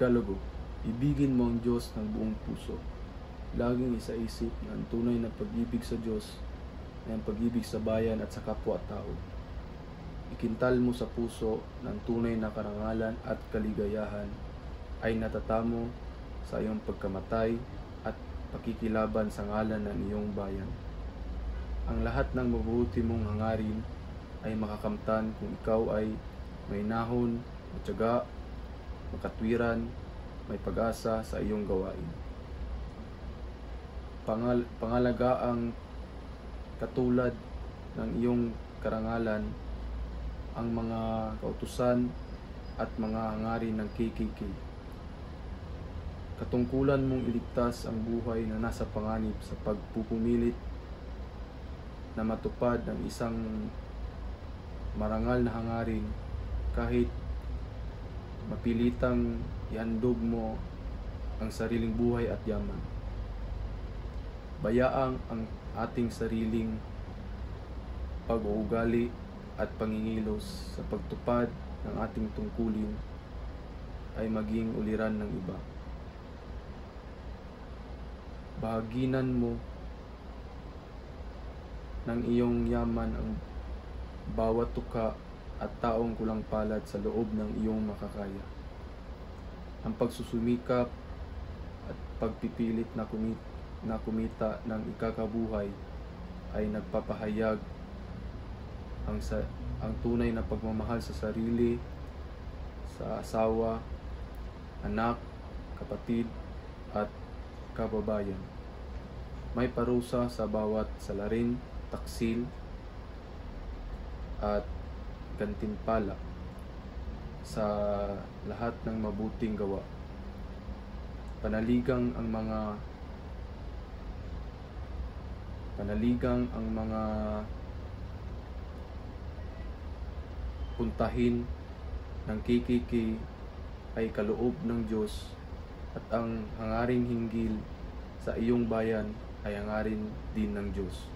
Ikalago, ibigin mo ang Diyos ng buong puso. Laging isaisip na ang tunay na pag-ibig sa Diyos ay ang pag-ibig sa bayan at sa kapwa-tao. Ikintal mo sa puso na ang tunay na karangalan at kaligayahan ay natatamo sa iyong pagkamatay at pakikilaban sa ngalan ng iyong bayan. Ang lahat ng mabubuti mong hangarin ay makakamtan kung ikaw ay may nahon, matyaga, makatwiran, may pag-asa sa iyong gawain. Pangalagaang katulad ng iyong karangalan ang mga kautusan at mga hangarin ng KKK. Katungkulan mong iligtas ang buhay na nasa panganib sa pagpupumilit na matupad ng isang marangal na hangarin kahit mapilitang ihandog mo ang sariling buhay at yaman. Bayaang ang ating sariling pag-uugali at pangingilos sa pagtupad ng ating tungkulin ay maging uliran ng iba. Bahaginan mo ng iyong yaman ang bawat tuka at taong kulang palad sa loob ng iyong makakaya. Ang pagsusumikap at pagpipilit na kumita ng ikakabuhay ay nagpapahayag ang tunay na pagmamahal sa sarili, sa asawa, anak, kapatid, at kababayan. May parusa sa bawat salarin, taksil, at gantimpala sa lahat ng mabuting gawa. Panaligang ang mga puntahin ng KKK ay kaloob ng Diyos at ang hangaring hinggil sa iyong bayan ay hangarin din ng Diyos.